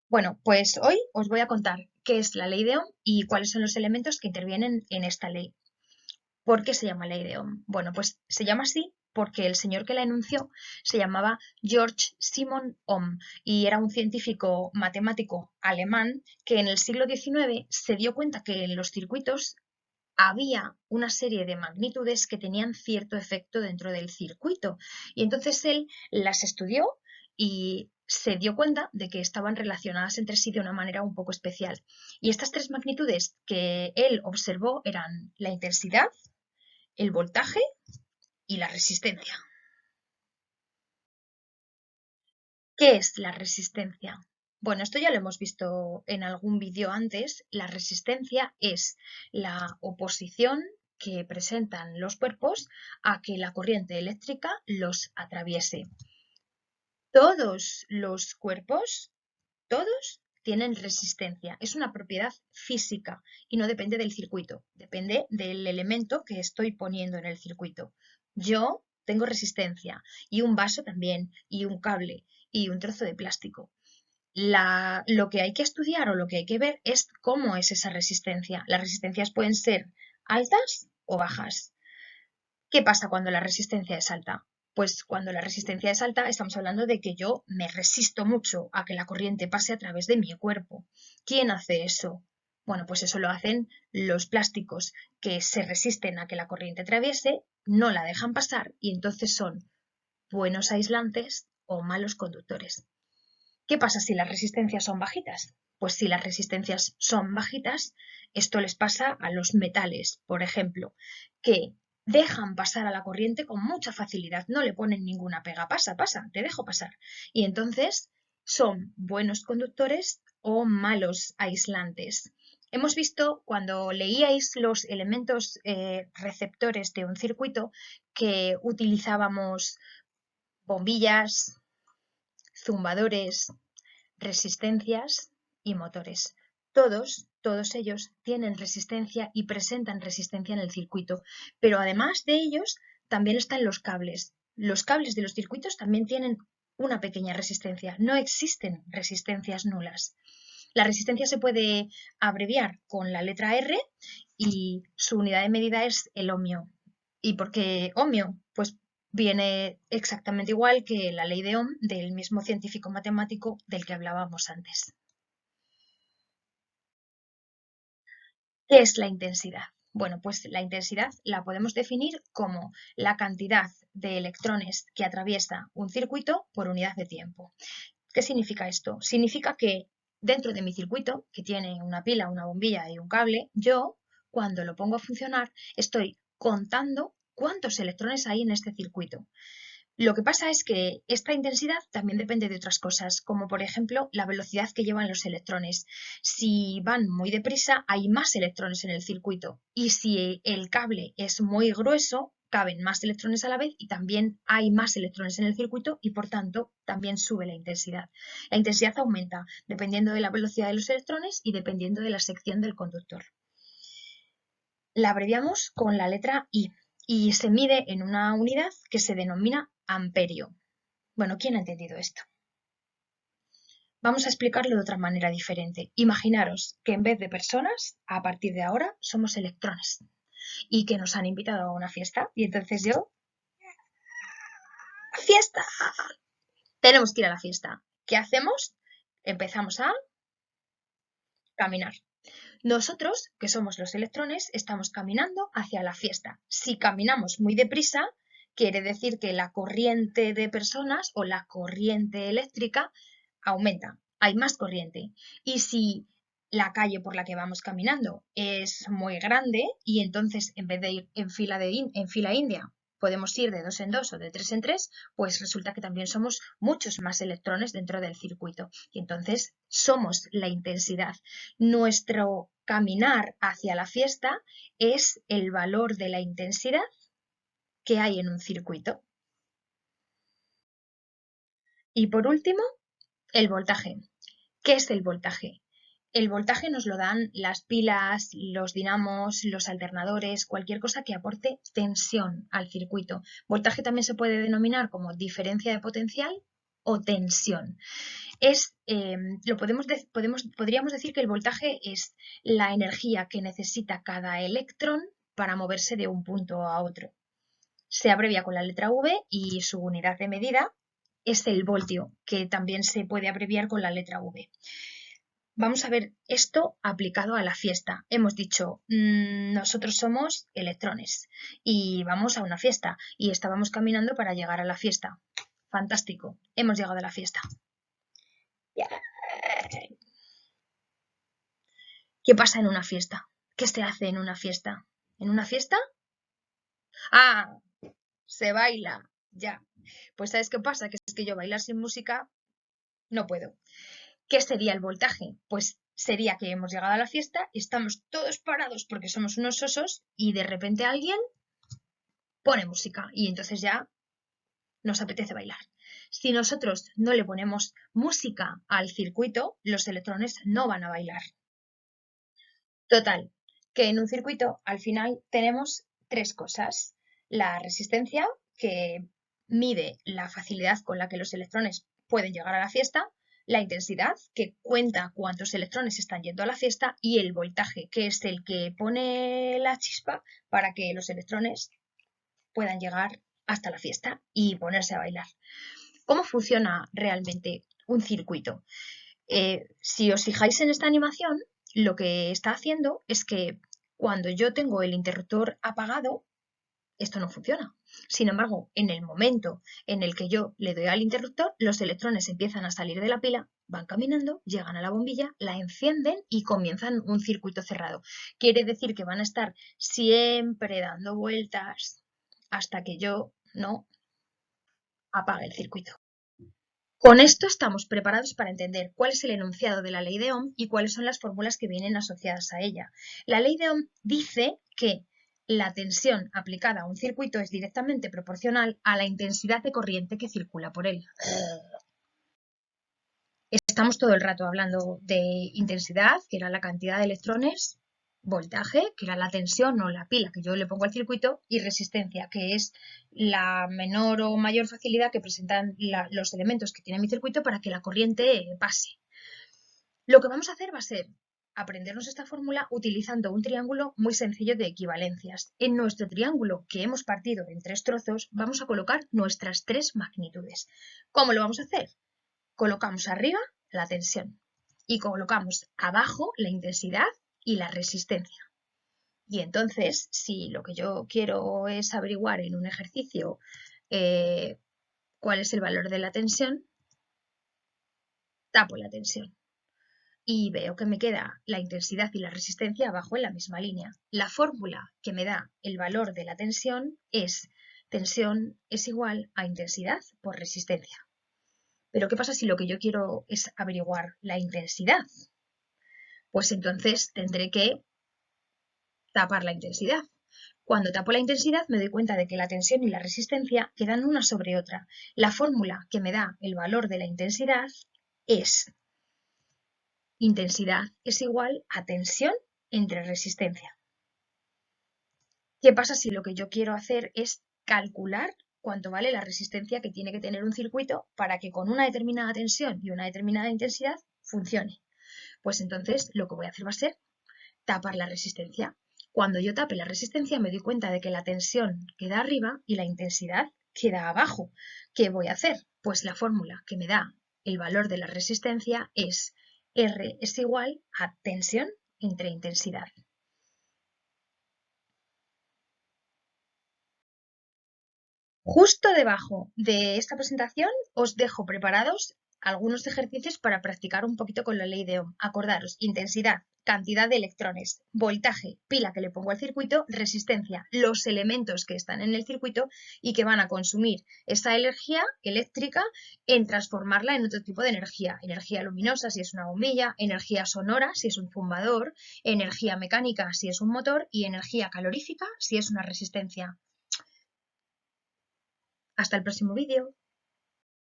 Bueno, pues hoy os voy a contar qué es la ley de Ohm y cuáles son los elementos que intervienen en esta ley. ¿Por qué se llama ley de Ohm? Bueno, pues se llama así porque el señor que la enunció se llamaba George Simon Ohm y era un científico matemático alemán que en el siglo XIX se dio cuenta que en los circuitos había una serie de magnitudes que tenían cierto efecto dentro del circuito. Y entonces él las estudió y se dio cuenta de que estaban relacionadas entre sí de una manera un poco especial. Y estas tres magnitudes que él observó eran la intensidad, el voltaje y la resistencia. ¿Qué es la resistencia? Bueno, esto ya lo hemos visto en algún vídeo antes. La resistencia es la oposición que presentan los cuerpos a que la corriente eléctrica los atraviese. Todos los cuerpos, todos tienen resistencia. Es una propiedad física y no depende del circuito, depende del elemento que estoy poniendo en el circuito. Yo tengo resistencia y un vaso también y un cable y un trozo de plástico. Lo que hay que estudiar o lo que hay que ver es cómo es esa resistencia. Las resistencias pueden ser altas o bajas. ¿Qué pasa cuando la resistencia es alta? Pues cuando la resistencia es alta estamos hablando de que yo me resisto mucho a que la corriente pase a través de mi cuerpo. ¿Quién hace eso? Bueno, pues eso lo hacen los plásticos que se resisten a que la corriente atraviese, no la dejan pasar y entonces son buenos aislantes o malos conductores. ¿Qué pasa si las resistencias son bajitas? Pues si las resistencias son bajitas, esto les pasa a los metales, por ejemplo, que dejan pasar a la corriente con mucha facilidad, no le ponen ninguna pega, pasa, pasa, te dejo pasar. Y entonces son buenos conductores o malos aislantes. Hemos visto cuando leíais los elementos receptores de un circuito que utilizábamos bombillas, zumbadores, resistencias y motores. Todos ellos tienen resistencia y presentan resistencia en el circuito, pero además de ellos también están los cables. Los cables de los circuitos también tienen una pequeña resistencia. No existen resistencias nulas. La resistencia se puede abreviar con la letra R y su unidad de medida es el ohmio. ¿Y por qué ohmio? Pues viene exactamente igual que la ley de Ohm del mismo científico matemático del que hablábamos antes. ¿Qué es la intensidad? Bueno, pues la intensidad la podemos definir como la cantidad de electrones que atraviesa un circuito por unidad de tiempo. ¿Qué significa esto? Significa que dentro de mi circuito, que tiene una pila, una bombilla y un cable, yo, cuando lo pongo a funcionar, estoy contando cuántos electrones hay en este circuito. Lo que pasa es que esta intensidad también depende de otras cosas, como por ejemplo la velocidad que llevan los electrones. Si van muy deprisa, hay más electrones en el circuito y si el cable es muy grueso, caben más electrones a la vez y también hay más electrones en el circuito y por tanto también sube la intensidad. La intensidad aumenta dependiendo de la velocidad de los electrones y dependiendo de la sección del conductor. La abreviamos con la letra I y se mide en una unidad que se denomina amperio. Bueno, ¿quién ha entendido esto? Vamos a explicarlo de otra manera diferente. Imaginaros que en vez de personas, a partir de ahora, somos electrones y que nos han invitado a una fiesta y entonces yo, ¡fiesta! Tenemos que ir a la fiesta. ¿Qué hacemos? Empezamos a caminar. Nosotros, que somos los electrones, estamos caminando hacia la fiesta. Si caminamos muy deprisa, quiere decir que la corriente de personas o la corriente eléctrica aumenta, hay más corriente. Y si la calle por la que vamos caminando es muy grande y entonces en vez de ir en fila india podemos ir de dos en dos o de tres en tres, pues resulta que también somos muchos más electrones dentro del circuito. Y entonces somos la intensidad. Nuestro caminar hacia la fiesta es el valor de la intensidad que hay en un circuito. Y por último, el voltaje. ¿Qué es el voltaje? El voltaje nos lo dan las pilas, los dinamos, los alternadores, cualquier cosa que aporte tensión al circuito. Voltaje también se puede denominar como diferencia de potencial o tensión. Podríamos decir que el voltaje es la energía que necesita cada electrón para moverse de un punto a otro. Se abrevia con la letra V y su unidad de medida es el voltio, que también se puede abreviar con la letra V. Vamos a ver esto aplicado a la fiesta. Hemos dicho, nosotros somos electrones y vamos a una fiesta y estábamos caminando para llegar a la fiesta. Fantástico, hemos llegado a la fiesta. ¿Qué pasa en una fiesta? ¿Qué se hace en una fiesta? ¿En una fiesta? ¡Ah! Se baila, ya. Pues ¿sabes qué pasa? Que es que yo bailar sin música no puedo. ¿Qué sería el voltaje? Pues sería que hemos llegado a la fiesta, estamos todos parados porque somos unos osos y de repente alguien pone música y entonces ya nos apetece bailar. Si nosotros no le ponemos música al circuito, los electrones no van a bailar. Total, que en un circuito al final tenemos tres cosas. La resistencia, que mide la facilidad con la que los electrones pueden llegar a la fiesta, la intensidad, que cuenta cuántos electrones están yendo a la fiesta, y el voltaje, que es el que pone la chispa para que los electrones puedan llegar hasta la fiesta y ponerse a bailar. ¿Cómo funciona realmente un circuito? Si os fijáis en esta animación, lo que está haciendo es que cuando yo tengo el interruptor apagado, esto no funciona. Sin embargo, en el momento en el que yo le doy al interruptor, los electrones empiezan a salir de la pila, van caminando, llegan a la bombilla, la encienden y comienzan un circuito cerrado. Quiere decir que van a estar siempre dando vueltas hasta que yo no apague el circuito. Con esto estamos preparados para entender cuál es el enunciado de la ley de Ohm y cuáles son las fórmulas que vienen asociadas a ella. La ley de Ohm dice que la tensión aplicada a un circuito es directamente proporcional a la intensidad de corriente que circula por él. Estamos todo el rato hablando de intensidad, que era la cantidad de electrones, voltaje, que era la tensión o la pila que yo le pongo al circuito, y resistencia, que es la menor o mayor facilidad que presentan los elementos que tiene mi circuito para que la corriente pase. Lo que vamos a hacer va a ser aprendernos esta fórmula utilizando un triángulo muy sencillo de equivalencias. En nuestro triángulo, que hemos partido en tres trozos, vamos a colocar nuestras tres magnitudes. ¿Cómo lo vamos a hacer? Colocamos arriba la tensión y colocamos abajo la intensidad y la resistencia. Y entonces, si lo que yo quiero es averiguar en un ejercicio cuál es el valor de la tensión, tapo la tensión y veo que me queda la intensidad y la resistencia abajo en la misma línea. La fórmula que me da el valor de la tensión es tensión es igual a intensidad por resistencia. Pero ¿qué pasa si lo que yo quiero es averiguar la intensidad? Pues entonces tendré que tapar la intensidad. Cuando tapo la intensidad me doy cuenta de que la tensión y la resistencia quedan una sobre otra. La fórmula que me da el valor de la intensidad es intensidad es igual a tensión entre resistencia. ¿Qué pasa si lo que yo quiero hacer es calcular cuánto vale la resistencia que tiene que tener un circuito para que con una determinada tensión y una determinada intensidad funcione? Pues entonces lo que voy a hacer va a ser tapar la resistencia. Cuando yo tape la resistencia me doy cuenta de que la tensión queda arriba y la intensidad queda abajo. ¿Qué voy a hacer? Pues la fórmula que me da el valor de la resistencia es R es igual a tensión entre intensidad. Justo debajo de esta presentación os dejo preparados algunos ejercicios para practicar un poquito con la ley de Ohm. Acordaros, intensidad, cantidad de electrones, voltaje, pila que le pongo al circuito, resistencia, los elementos que están en el circuito y que van a consumir esa energía eléctrica en transformarla en otro tipo de energía. Energía luminosa si es una bombilla, energía sonora si es un zumbador, energía mecánica si es un motor y energía calorífica si es una resistencia. Hasta el próximo vídeo.